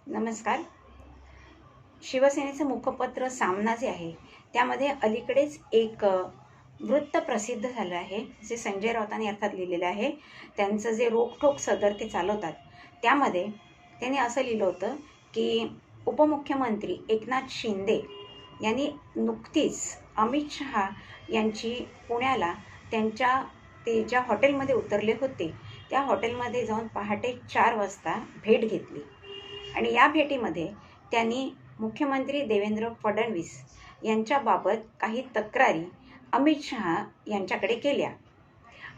नमस्कार. शिवसेनेचं मुखपत्र सामना जे आहे त्यामध्ये अलीकडेच एक वृत्त प्रसिद्ध झालं आहे, जे संजय राऊतांनी अर्थात लिहिलेलं आहे. त्यांचं जे रोखठोक सदर ते चालवतात त्यामध्ये त्यांनी असं लिहिलं होतं की उपमुख्यमंत्री एकनाथ शिंदे यांनी नुकतीच अमित शहा यांची पुण्याला ते ज्या हॉटेलमध्ये उतरले होते त्या हॉटेलमध्ये जाऊन पहाटे 4 वाजता भेट घेतली आणि या भेटीमध्ये त्यांनी मुख्यमंत्री देवेंद्र फडणवीस यांच्याबाबत काही तक्रारी अमित शहा यांच्याकडे केल्या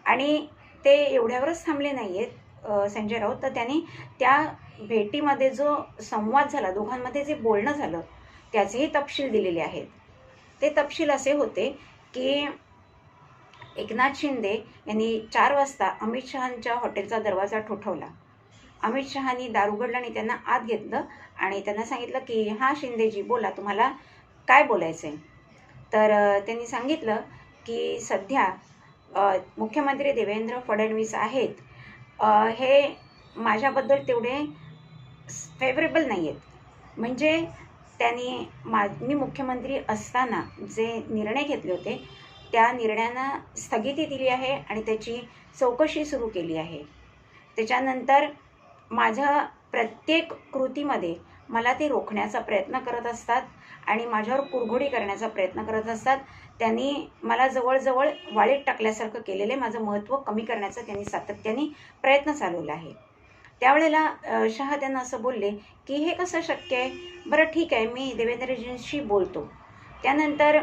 आणि ते एवढ्यावरच थांबले नाही आहेत संजय राऊत. तर त्यांनी त्या भेटीमध्ये जो संवाद झाला, दोघांमध्ये जे बोलणं झालं त्याचेही तपशील दिलेले आहेत. ते तपशील असे होते की एकनाथ शिंदे यांनी 4 वाजता अमित शहांच्या हॉटेलचा दरवाजा ठोठावला. अमित शहानी दार उघडलं आणि त्यांना आत घेतलं आणि त्यांना सांगितलं की हां शिंदेजी बोला, तुम्हाला काय बोलायचं आहे. तर त्यांनी सांगितलं की सध्या मुख्यमंत्री देवेंद्र फडणवीस आहेत, हे माझ्याबद्दल तेवढे फेवरेबल नाही आहेत. म्हणजे त्यांनी मी मुख्यमंत्री असताना जे निर्णय घेतले होते त्या निर्णयांना स्थगिती दिली आहे आणि त्याची चौकशी सुरू केली आहे. त्याच्यानंतर माझ्या प्रत्येक कृतीमध्ये मला ते रोखण्याचा प्रयत्न करत असतात आणि माझ्यावर कुरघोडी करण्याचा प्रयत्न करत असतात. त्यांनी मला जवळजवळ वाळीत टाकल्यासारखं केलेलं आहे. माझं महत्त्व कमी करण्याचा त्यांनी सातत्याने प्रयत्न चालवला आहे. त्यावेळेला शहा त्यांना असं बोलले की हे कसं शक्य आहे. बरं ठीक आहे, मी देवेंद्रजींशी बोलतो. त्यानंतर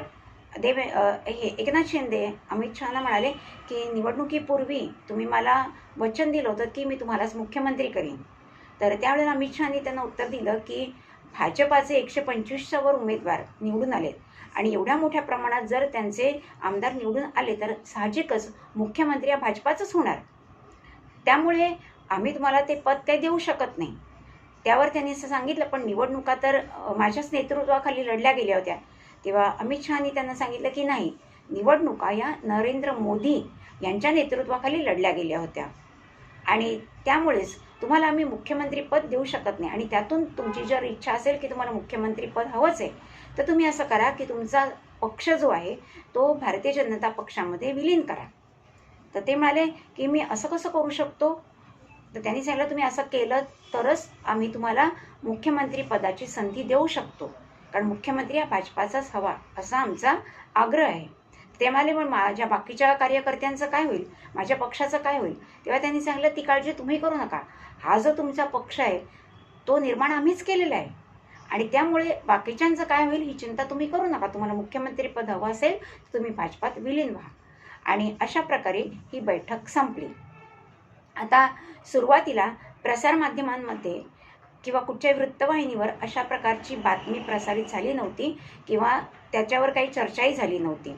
हे एकनाथ शिंदे अमित शहाना म्हणाले की निवडणुकीपूर्वी तुम्ही मला वचन दिलं होतं की मी तुम्हालाच मुख्यमंत्री करीन. तर त्यावेळेला अमित शहानी त्यांना उत्तर दिलं की भाजपाचे 125च्या वर उमेदवार निवडून आलेत आणि एवढ्या मोठ्या प्रमाणात जर त्यांचे आमदार निवडून आले तर साहजिकच मुख्यमंत्री हा भाजपाचाच होणार. त्यामुळे आम्ही तुम्हाला ते पद काही देऊ शकत नाही. त्यावर त्यांनी असं सांगितलं पण निवडणुका तर माझ्याच नेतृत्वाखाली लढल्या गेल्या होत्या. तेव्हा अमित शहानी त्यांना सांगितलं की नाही, निवडणुका या नरेंद्र मोदी यांच्या नेतृत्वाखाली लढल्या गेल्या होत्या आणि त्यामुळेच तुम्हाला आम्ही मुख्यमंत्रीपद देऊ शकत नाही. आणि त्यातून तुमची जर इच्छा असेल की तुम्हाला मुख्यमंत्रीपद हवंच आहे तर तुम्ही असं करा की तुमचा पक्ष जो आहे तो भारतीय जनता पक्षामध्ये विलीन करा. तर ते म्हणाले की मी असं कसं करू शकतो. तर त्यांनी सांगितलं तुम्ही असं केलं तरच आम्ही तुम्हाला मुख्यमंत्रीपदाची संधी देऊ शकतो, कारण मुख्यमंत्री हा भाजपाचाच हवा असा आमचा आग्रह आहे. ते म्हणाले पण माझ्या बाकीच्या कार्यकर्त्यांचं काय होईल, माझ्या पक्षाचं काय होईल. तेव्हा त्यांनी सांगितलं ती काळजी तुम्ही करू नका. हा जो तुमचा पक्ष आहे तो निर्माण आम्हीच केलेला आहे आणि त्यामुळे बाकीच्यांचं काय होईल ही चिंता तुम्ही करू नका. तुम्हाला मुख्यमंत्रीपद हवं असेल तर तुम्ही भाजपात विलीन व्हा. आणि अशा प्रकारे ही बैठक संपली. आता सुरुवातीला प्रसारमाध्यमांमध्ये किंवा कुठच्याही वृत्तवाहिनीवर अशा प्रकारची बातमी प्रसारित झाली नव्हती किंवा त्याच्यावर काही चर्चाही झाली नव्हती.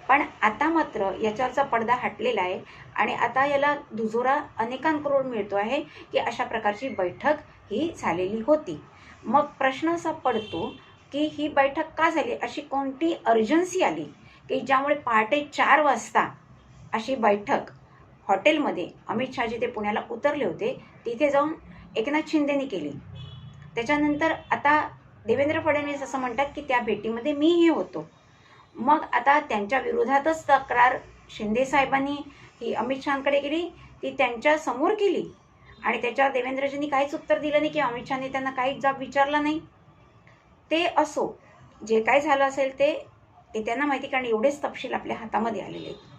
पण आता मात्र याच्यावरचा पडदा हटलेला आहे आणि आता याला दुजोरा अनेकांकडून मिळतो आहे की अशा प्रकारची बैठक ही झालेली होती. मग प्रश्न असा पडतो की ही बैठक का झाली, अशी कोणती अर्जन्सी आली की ज्यामुळे पहाटे 4 वाजता अशी बैठक हॉटेलमध्ये अमित शहा जिथे पुण्याला उतरले होते तिथे जाऊन एकनाथ शिंदेनी केली. त्याच्यानंतर आता देवेंद्र फडणवीस असं म्हणतात की त्या भेटीमध्ये मीही होतो. मग आता त्यांच्या विरोधातच तक्रार शिंदे साहेबांनी ही अमित शहांकडे केली, ती त्यांच्या समोर केली आणि त्याच्यावर देवेंद्रजींनी काहीच उत्तर दिलं नाही किंवा अमित शहांनी त्यांना काहीच जाब विचारला नाही. ते असो, जे काय झालं असेल ते त्यांना माहिती, कारण एवढेच तपशील आपल्या हातामध्ये आलेले आहेत.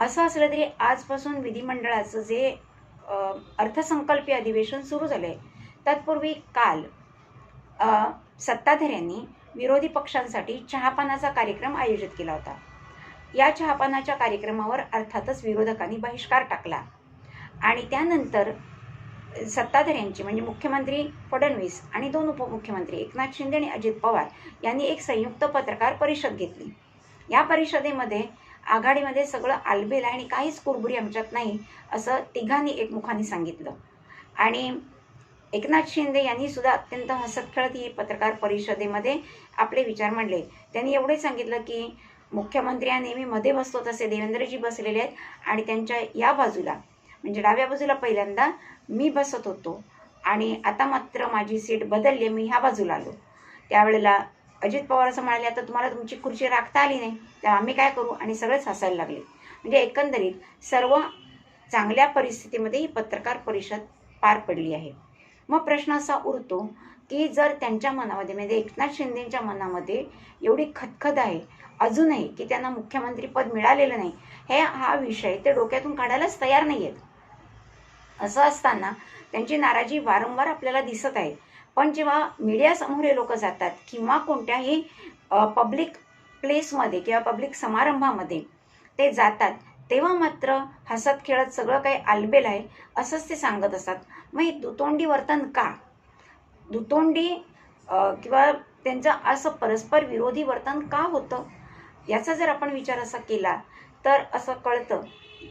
असं असलं तरी आजपासून विधिमंडळाचं जे अर्थसंकल्पीय अधिवेशन सुरू झालं आहे तत्पूर्वी काल सत्ताधाऱ्यांनी विरोधी पक्षांसाठी चहापानाचा कार्यक्रम आयोजित केला होता. या चहापानाच्या कार्यक्रमावर अर्थातच विरोधकांनी बहिष्कार टाकला आणि त्यानंतर सत्ताधाऱ्यांची म्हणजे मुख्यमंत्री फडणवीस आणि 2 उपमुख्यमंत्री एकनाथ शिंदे आणि अजित पवार यांनी एक संयुक्त पत्रकार परिषद घेतली. या परिषदेमध्ये आघाडीमध्ये सगळं आलबेल आणि काहीच कुरबुरी आमच्यात नाही असं तिघांनी एकमुखाने सांगितलं. आणि एकनाथ शिंदे यांनी सुद्धा अत्यंत हसत खेळत ही पत्रकार परिषदेमध्ये आपले विचार मांडले. त्यांनी एवढे सांगितलं की मुख्यमंत्री हा नेहमी मध्ये बसतो तसे देवेंद्रजी बसलेले आहेत आणि त्यांच्या या बाजूला म्हणजे डाव्या बाजूला पहिल्यांदा मी बसत होतो आणि आता मात्र माझी सीट बदलली, मी ह्या बाजूला आलो. त्यावेळेला अजित पवार असं म्हणाले, आता तुम्हाला तुमची खुर्ची राखता आली नाही तर आम्ही काय करू, आणि सगळेच हसायला लागले. म्हणजे एकंदरीत सर्व चांगल्या परिस्थितीमध्ये ही पत्रकार परिषद पार पडली आहे. मग प्रश्न असा उरतो की जर त्यांच्या मनामध्ये म्हणजे एकनाथ शिंदेच्या मनामध्ये एवढी खदखद आहे अजूनही की त्यांना मुख्यमंत्री पद मिळालेलं नाही, हा विषय ते डोक्यातून काढायलाच तयार नाही आहेत. असं असताना त्यांची नाराजी वारंवार आपल्याला दिसत आहे. पण जेव्हा मीडियासमोर हे लोक जातात किंवा कोणत्याही पब्लिक प्लेसमध्ये किंवा पब्लिक समारंभामध्ये ते जातात, तेव्हा मात्र हसत खेळत सगळं काही आलबेल आहे असंच ते सांगत असतात. मग हे दुतोंडी वर्तन का? दुतोंडी किंवा त्यांचं असं परस्पर विरोधी वर्तन का होतं, याचा जर आपण विचार असा केला तर असं कळतं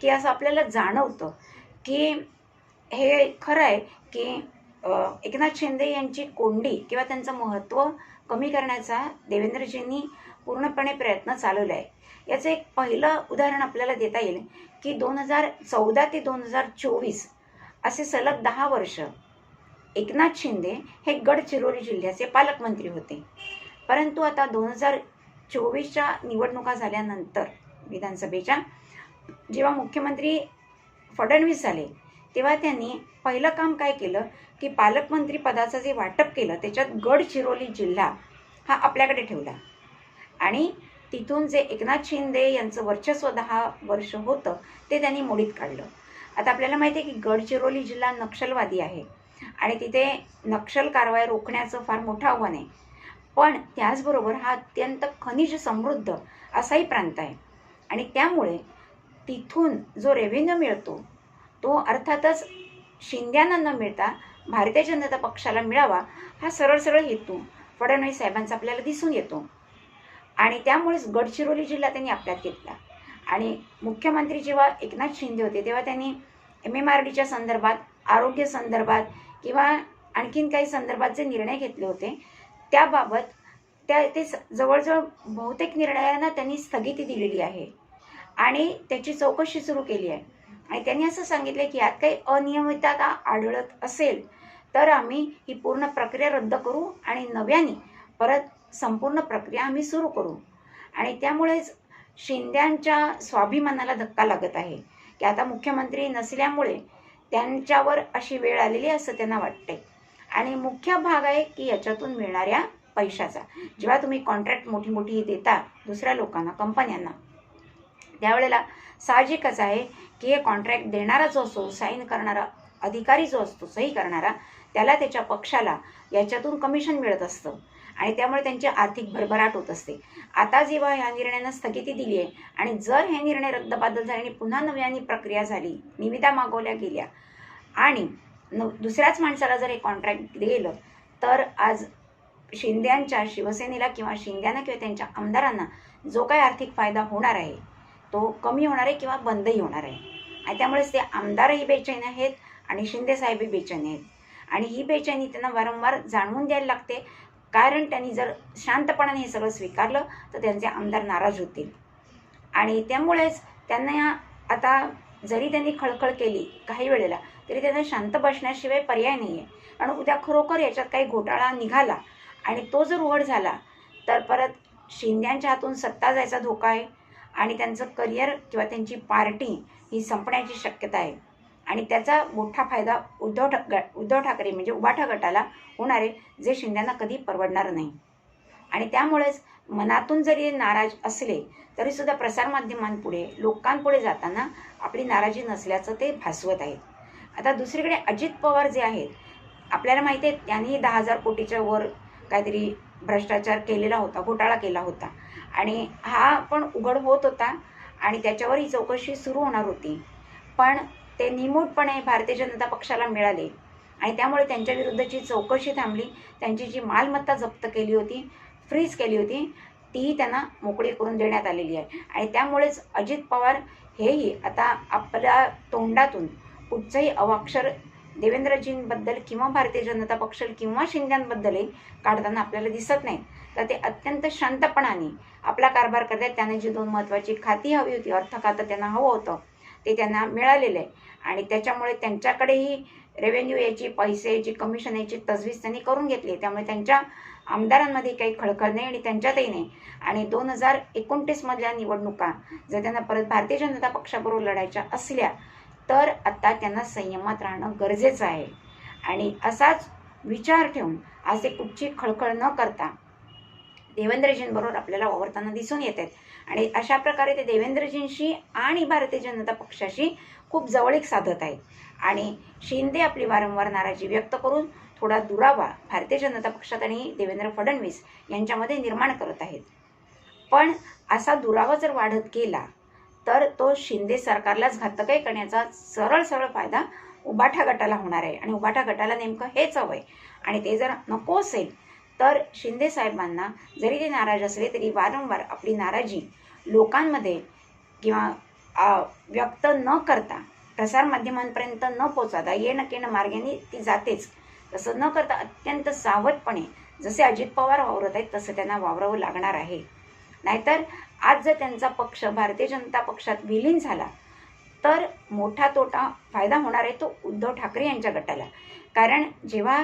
की असं आपल्याला जाणवतं की हे खरं आहे की एकनाथ शिंदे यांची कोंडी किंवा त्यांचं महत्त्व कमी करण्याचा देवेंद्रजींनी पूर्णपणे प्रयत्न चालवला आहे. याचं एक पहिलं उदाहरण आपल्याला देता येईल की 2014 ते 2024 असे सलग 10 वर्ष एकनाथ शिंदे हे गडचिरोली जिल्ह्याचे पालकमंत्री होते. परंतु आता 2024च्या निवडणुका झाल्यानंतर विधानसभेच्या जेव्हा मुख्यमंत्री फडणवीस झाले तेव्हा त्यांनी पहिलं काम काय केलं की पालकमंत्री पदाचं जे वाटप केलं त्याच्यात गडचिरोली जिल्हा हा आपल्याकडे ठेवला आणि तिथून जे एकनाथ शिंदे यांचं वर्चस्व 10 वर्ष होतं ते त्यांनी मोडीत काढलं. आता आपल्याला माहिती आहे की गडचिरोली जिल्हा नक्षलवादी आहे आणि तिथे नक्षल कारवाई रोखण्याचं फार मोठं आव्हान आहे. पण त्याचबरोबर हा अत्यंत खनिज समृद्ध असाही प्रांत आहे आणि त्यामुळे तिथून जो रेव्हेन्यू मिळतो तो अर्थातच शिंद्यांना न मिळता भारतीय जनता पक्षाला मिळावा, हा सरळ सरळ हेतू फडणवीस साहेबांचा आपल्याला दिसून येतो. आणि त्यामुळेच गडचिरोली जिल्हा त्यांनी आपल्यात घेतला. आणि मुख्यमंत्री जेव्हा एकनाथ शिंदे होते तेव्हा त्यांनी MMRDच्या संदर्भात, आरोग्य संदर्भात किंवा आणखीन काही संदर्भात जे निर्णय घेतले होते त्याबाबत ते जवळजवळ बहुतेक निर्णयांना त्यांनी स्थगिती दिलेली आहे आणि त्याची चौकशी सुरू केली आहे. आणि त्यांनी असं सांगितलं की यात काही अनियमितता आढळत असेल तर आम्ही ही पूर्ण प्रक्रिया रद्द करू आणि नव्याने परत संपूर्ण प्रक्रिया आम्ही सुरू करू. आणि त्यामुळेच शिंद्यांच्या स्वाभिमानाला धक्का लागत आहे की आता मुख्यमंत्री नसल्यामुळे त्यांच्यावर अशी वेळ आलेली असं त्यांना वाटते. आणि मुख्य भाग आहे की याच्यातून मिळणाऱ्या पैशाचा. जेव्हा तुम्ही कॉन्ट्रॅक्ट मोठी देता दुसऱ्या लोकांना, कंपन्यांना, त्यावेळेला साहजिकच आहे की हे कॉन्ट्रॅक्ट देणारा जो असतो, साईन करणारा अधिकारी जो असतो, सही करणारा, त्याला त्याच्या पक्षाला याच्यातून कमिशन मिळत असतं आणि त्यामुळे त्यांची आर्थिक भरभराट होत असते. आता जेव्हा ह्या निर्णयानं स्थगिती दिली आहे आणि जर हे निर्णय रद्दबातल झाले आणि पुन्हा नव्याने प्रक्रिया झाली, निविदा मागवल्या गेल्या आणि दुसऱ्याच माणसाला जर हे कॉन्ट्रॅक्ट गेलं तर आज शिंद्यांच्या शिवसेनेला किंवा शिंद्यांना किंवा त्यांच्या आमदारांना जो काही आर्थिक फायदा होणार आहे तो कमी होणार आहे किंवा बंदही होणार आहे. आणि त्यामुळेच ते आमदारही बेचैन आहेत आणि शिंदे साहेबही बेचैन आहेत. आणि ही बेचैनी त्यांना वारंवार जाणवून द्यायला लागते, कारण त्यांनी जर शांतपणाने हे सगळं स्वीकारलं तर त्यांचे आमदार नाराज होतील. आणि त्यामुळेच त्यांना आता जरी त्यांनी खळखळ केली काही वेळेला तरी त्यांना शांत बसण्याशिवाय पर्याय नाही आहे. कारण उद्या खरोखर याच्यात काही घोटाळा निघाला आणि तो जर उघड झाला तर परत शिंद्यांच्या हातून सत्ता जायचा धोका आहे आणि त्यांचं करिअर किंवा त्यांची पार्टी ही संपण्याची शक्यता आहे. आणि त्याचा मोठा फायदा उद्धव ठाकरे म्हणजे उभाठा गटाला होणार आहे, जे शिंद्यांना कधी परवडणार नाही. आणि त्यामुळेच मनातून जरी नाराज असले तरीसुद्धा प्रसारमाध्यमांपुढे लोकांपुढे जाताना आपली नाराजी नसल्याचं ते भासवत आहेत. आता दुसरीकडे अजित पवार जे आहेत, आपल्याला माहिती आहे त्यांनी 10,000 कोटीच्या वर काहीतरी भ्रष्टाचार केलेला होता, घोटाळा केला होता आणि हा पण उघड होत होता आणि त्याच्यावर ही चौकशी सुरू होणार होती. पण ते निमूटपणे भारतीय जनता पक्षाला मिळाले आणि त्यामुळे त्यांच्या विरुद्धची चौकशी थांबली. त्यांची जी मालमत्ता जप्त केली होती, फ्रीज केली होती, तीही त्यांना मोकळी करून देण्यात आलेली आहे. आणि त्यामुळेच अजित पवार हेही आता आपल्या तोंडातून कुठचंही अवाक्षर देवेंद्रजींबद्दल किंवा भारतीय जनता पक्ष किंवा शिंद्यांबद्दलही काढताना आपल्याला दिसत नाही. तर ते अत्यंत शांतपणाने आपला कारभार करतात. त्यांना जी 2 महत्त्वाची खाती हवी होती, अर्थ खातं त्यांना हवं होतं, ते त्यांना मिळालेलं आहे आणि त्याच्यामुळे त्यांच्याकडेही रेव्हेन्यू याची, पैसे याची, कमिशन याची तजवीज त्यांनी करून घेतली. त्यामुळे त्यांच्या आमदारांमध्ये काही खळखळ नाही आणि त्यांच्यातही नाही. आणि 2029 मधल्या निवडणुका जर त्यांना परत भारतीय जनता पक्षाबरोबर लढायच्या असल्या तर आता त्यांना संयमात राहणं गरजेचं आहे. आणि असाच विचार ठेवून असे कुठची खळखळ न करता देवेंद्रजींबरोबर आपल्याला वावरताना दिसून येत आहेत. आणि अशा प्रकारे ते देवेंद्रजींशी आणि भारतीय जनता पक्षाशी खूप जवळीक साधत आहेत. आणि शिंदे आपली वारंवार नाराजी व्यक्त करून थोडा दुरावा भारतीय जनता पक्षात आणि देवेंद्र फडणवीस यांच्यामध्ये निर्माण करत आहेत. पण असा दुरावा जर वाढत गेला तर तो शिंदे सरकारलाच घातकही करण्याचा सरळ फायदा उबाठा गटाला होणार आहे. आणि उबाठा गटाला नेमकं हेच हवं आहे. आणि ते जर नको असेल तर शिंदे साहेबांना जरी ते नाराज असले तरी वारंवार आपली नाराजी लोकांमध्ये किंवा व्यक्त न करता, प्रसारमाध्यमांपर्यंत न पोचवता, येणं केणं मार्गाने ती जातेच, तसं न करता अत्यंत सावधपणे जसे अजित पवार वावरत आहेत तसं त्यांना वावरावं लागणार आहे. नाहीतर आज जर त्यांचा पक्ष भारतीय जनता पक्षात विलीन झाला तर मोठा तोटा फायदा होणार आहे तो उद्धव ठाकरे यांच्या गटाला. कारण जेव्हा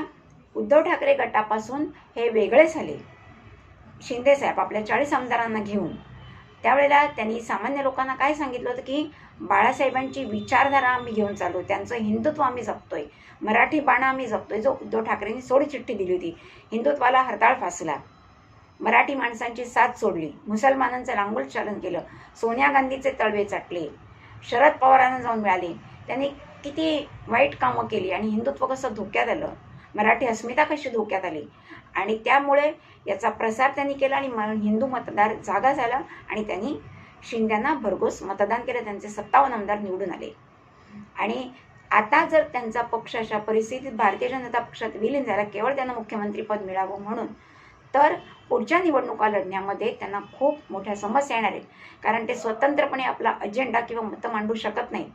उद्धव ठाकरे गटापासून हे वेगळे झाले शिंदेसाहेब आपल्या 40 आमदारांना घेऊन, त्यावेळेला त्यांनी सामान्य लोकांना काय सांगितलं होतं की बाळासाहेबांची विचारधारा आम्ही घेऊन चालू, त्यांचं हिंदुत्व आम्ही जपतोय, मराठी बाणा आम्ही जपतोय. जो उद्धव ठाकरेंनी सोडी चिठ्ठी दिली होती, हिंदुत्वाला हरताळ फासला, मराठी माणसांची साथ सोडली, मुसलमानांचं रांगोलचालन केलं, सोनिया गांधीचे तळवे चाटले, शरद पवारांना जाऊन मिळाले, त्यांनी किती वाईट कामं केली आणि हिंदुत्व कसं धोक्यात आलं, मराठी अस्मिता कशी धोक्यात आली. आणि त्यामुळे याचा प्रसार त्यांनी केला आणि हिंदू मतदार जागा झाला आणि त्यांनी शिंद्यांना भरघोस मतदान केलं. त्यांचे 57 आमदार निवडून आले. आणि आता जर त्यांचा पक्ष अशा परिस्थितीत भारतीय जनता पक्षात विलीन झाला केवळ त्यांना मुख्यमंत्रीपद मिळावं म्हणून, तर पुढच्या निवडणुका लढण्यामध्ये त्यांना खूप मोठ्या समस्या येणार आहेत. कारण ते स्वतंत्रपणे आपला अजेंडा किंवा मतं मांडू शकत नाहीत.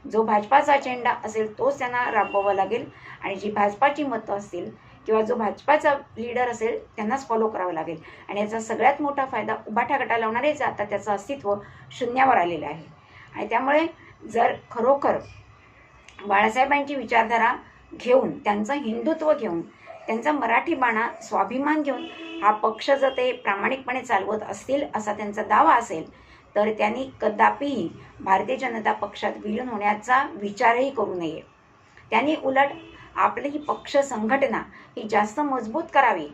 जो भाजपाचा अजेंडा असेल तोच त्यांना राबवावा लागेल आणि जी भाजपाची मतं असतील किंवा जो भाजपाचा लीडर असेल त्यांनाच फॉलो करावं लागेल. आणि याचा सगळ्यात मोठा फायदा उबाठा गटाला होणार आहे, आता त्याचं अस्तित्व शून्यावर आलेलं आहे. आणि त्यामुळे जर खरोखर बाळासाहेबांची विचारधारा घेऊन, त्यांचं हिंदुत्व घेऊन, त्यांचा मराठी बाणा स्वाभिमान घेऊन हा पक्ष जर ते प्रामाणिकपणे चालवत असतील असा त्यांचा दावा असेल तर त्यांनी कदापिही भारतीय जनता पक्षात विलीन होण्याचा विचारही करू नये. त्यांनी उलट आपली ही पक्ष संघटना ही जास्त मजबूत करावी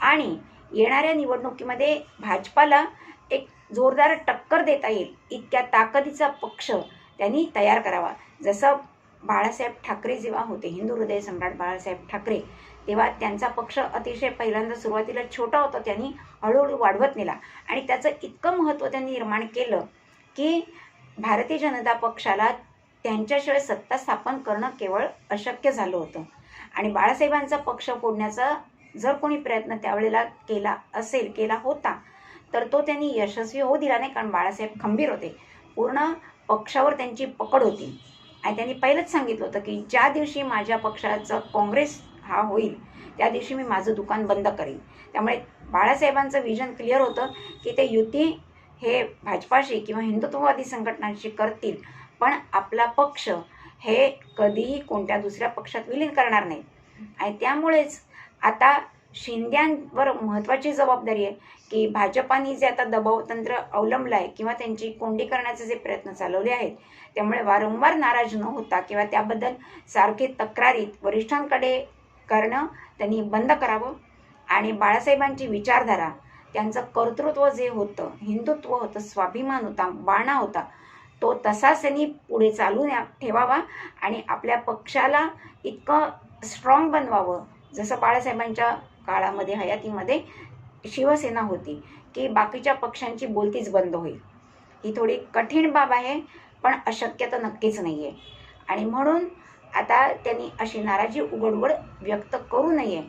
आणि येणाऱ्या निवडणुकीमध्ये भाजपाला एक जोरदार टक्कर देता येईल इतक्या ताकदीचा पक्ष त्यांनी तयार करावा. जसं बाळासाहेब ठाकरे जेव्हा होते, हिंदू हृदय सम्राट बाळासाहेब ठाकरे, तेव्हा त्यांचा पक्ष अतिशय पहिल्यांदा सुरुवातीला छोटा होता, त्यांनी हळूहळू वाढवत नेला आणि त्याचं इतकं महत्त्व त्यांनी निर्माण केलं की भारतीय जनता पक्षाला त्यांच्याशिवाय सत्ता स्थापन करणं केवळ अशक्य झालं होतं. आणि बाळासाहेबांचा पक्ष फोडण्याचा जर कोणी प्रयत्न त्यावेळेला केला होता तर तो त्यांनी यशस्वी होऊ दिला नाही. कारण बाळासाहेब खंबीर होते, पूर्ण पक्षावर त्यांची पकड होती आणि त्यांनी पहिलंच सांगितलं होतं की ज्या दिवशी माझ्या पक्षाचा काँग्रेस हा होईल त्या दिवशी मी माझं दुकान बंद करेन. त्यामुळे बाळासाहेबांचं विजन क्लिअर होतं की ते युती हे भाजपाशी किंवा हिंदुत्ववादी संघटनांशी करतील, पण आपला पक्ष हे कधीही कोणत्या दुसऱ्या पक्षात विलीन करणार नाही. आणि त्यामुळेच आता शिंद्यांवर महत्त्वाची जबाबदारी आहे की भाजपाने जे आता दबावतंत्र अवलंबलं आहे किंवा त्यांची कोंडी करण्याचे जे प्रयत्न चालवले आहेत त्यामुळे वारंवार नाराज न होता किंवा त्याबद्दल सारखे तक्रारीत वरिष्ठांकडे करणं त्यांनी बंद करावं. आणि बाळासाहेबांची विचारधारा, त्यांचं कर्तृत्व जे होतं, हिंदुत्व होतं, स्वाभिमान होता, बाणा होता, तो तसाच त्यांनी पुढे चालू ठेवावा आणि आपल्या पक्षाला इतकं स्ट्रॉंग बनवावं जसं बाळासाहेबांच्या काळामध्ये हयातीमध्ये शिवसेना होती की बाकीच्या पक्षांची बोलतीच बंद होईल. ही थोडी कठीण बाब आहे पण अशक्य तर नक्कीच नाही आहे. आणि म्हणून आता त्यांनी अशी नाराजी उघड व्यक्त करू नये.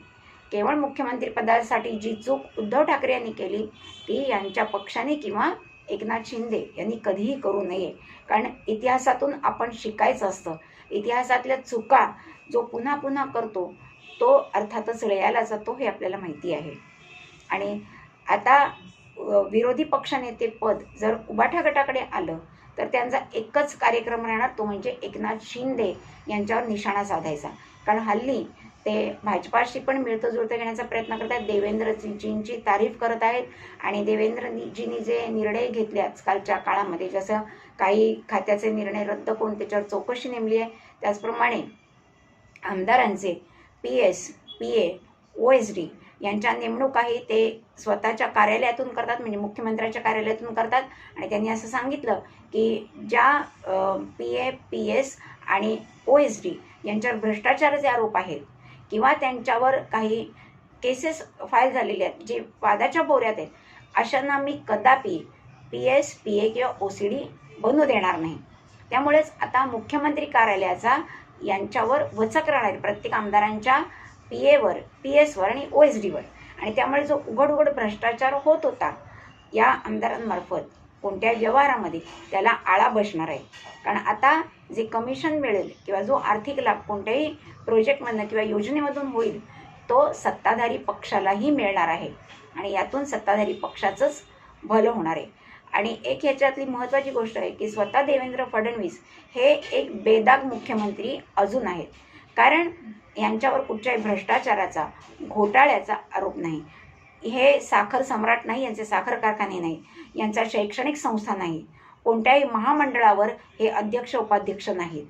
केवळ मुख्यमंत्रीपदासाठी जी चूक उद्धव ठाकरे यांनी केली ती यांच्या पक्षाने किंवा एकनाथ शिंदे यांनी कधीही करू नये. कारण इतिहासातून आपण शिकायचं असतं. इतिहासातल्या चुका जो पुन्हा पुन्हा करतो तो अर्थातच लयाला जातो हे आपल्याला माहिती आहे. आणि आता विरोधी पक्षनेते पद जर उबाठा गटाकडे आलं तर त्यांचा एकच कार्यक्रम राहणार, तो म्हणजे एकनाथ शिंदे यांच्यावर निशाणा साधायचा. कारण हल्ली ते भाजपाशी पण मिळतं जुळतं घेण्याचा प्रयत्न करत आहेत, देवेंद्रजींची तारीफ करत आहेत आणि देवेंद्रजींनी जे निर्णय घेतले आजकालच्या काळामध्ये, जसं काही खात्याचे निर्णय रद्द करून त्याच्यावर चौकशी नेमली आहे, त्याचप्रमाणे आमदारांचे PS, PA, OSD यांच्या नेमणुकाही ते स्वतःच्या कार्यालयातून करतात, म्हणजे मुख्यमंत्र्यांच्या कार्यालयातून करतात. आणि त्यांनी असं सांगितलं की ज्या PA, PS आणि OSD यांच्यावर भ्रष्टाचाराचे आरोप आहेत किंवा त्यांच्यावर काही केसेस फाईल झालेले आहेत जे वादाच्या भोवऱ्यात आहेत, अशांना मी कदापि PS, PA किंवा OCD बनू देणार नाही. त्यामुळेच आता मुख्यमंत्री कार्यालयाचा यांच्यावर वचक राहणार प्रत्येक आमदारांच्या PAवर, PSवर आणि OSDवर. आणि त्यामुळे जो उघड भ्रष्टाचार होत होता या आमदारांमार्फत कोणत्याही व्यवहारामध्ये, त्याला आळा बसणार आहे. कारण आता जे कमिशन मिळेल किंवा जो आर्थिक लाभ कोणत्याही प्रोजेक्टमधून किंवा योजनेमधून होईल, तो सत्ताधारी पक्षालाही मिळणार आहे आणि यातून सत्ताधारी पक्षाचंच भलं होणार आहे. आणि एक ह्याच्यातली महत्त्वाची गोष्ट आहे की स्वतः देवेंद्र फडणवीस हे एक बेदाग मुख्यमंत्री अजून आहेत, कारण यांच्यावर कुठच्याही भ्रष्टाचाराचा, घोटाळ्याचा आरोप नाही. हे साखर सम्राट नाही, यांचे साखर कारखाने नाही, यांचा शैक्षणिक संस्था नाही, कोणत्याही महामंडळावर हे अध्यक्ष उपाध्यक्ष नाहीत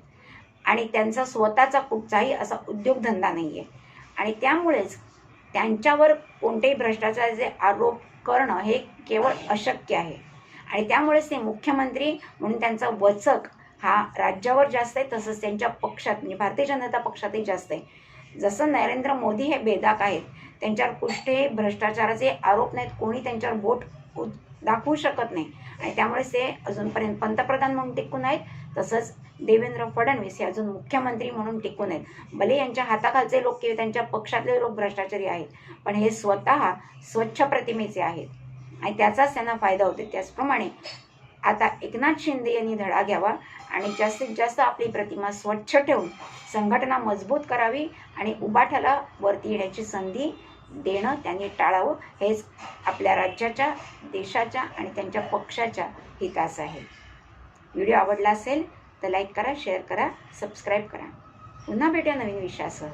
आणि त्यांचा स्वतःचा कुठचाही असा उद्योगधंदा नाही आहे. आणि त्यामुळेच त्यांच्यावर कोणतेही भ्रष्टाचाराचे आरोप करणं हे केवळ अशक्य आहे. आणि त्यामुळेच ते मुख्यमंत्री म्हणून त्यांचा वचक हा राज्यावर जास्त आहे, तसंच त्यांच्या पक्षात म्हणजे भारतीय जनता पक्षातही जास्त आहे. जसं नरेंद्र मोदी हे बेदाग आहेत, त्यांच्यावर कुठेही भ्रष्टाचाराचे आरोप नाहीत, कोणी त्यांच्यावर बोट दाखवू शकत नाही आणि त्यामुळेच ते अजूनपर्यंत पंतप्रधान म्हणून टिकून आहेत. तसंच देवेंद्र फडणवीस हे अजून मुख्यमंत्री म्हणून टिकून आहेत. भले यांच्या हाताखालचे लोक किंवा त्यांच्या पक्षातले लोक भ्रष्टाचारी आहेत, पण हे स्वतः स्वच्छ प्रतिमेचे आहेत आणि त्याचाच त्यांना फायदा होतो. त्याचप्रमाणे आता एकनाथ शिंदे यांनी धडा घ्यावा आणि जास्तीत जास्त आपली प्रतिमा स्वच्छ ठेवून संघटना मजबूत करावी आणि उभाठाला वरती येण्याची संधी देणं त्यांनी टाळावं. हेच आपल्या राज्याच्या, देशाच्या आणि त्यांच्या पक्षाच्या हिताचं आहे. व्हिडिओ आवडला असेल तर लाईक करा, शेअर करा, सबस्क्राईब करा. पुन्हा भेटूया नवीन विषयासह.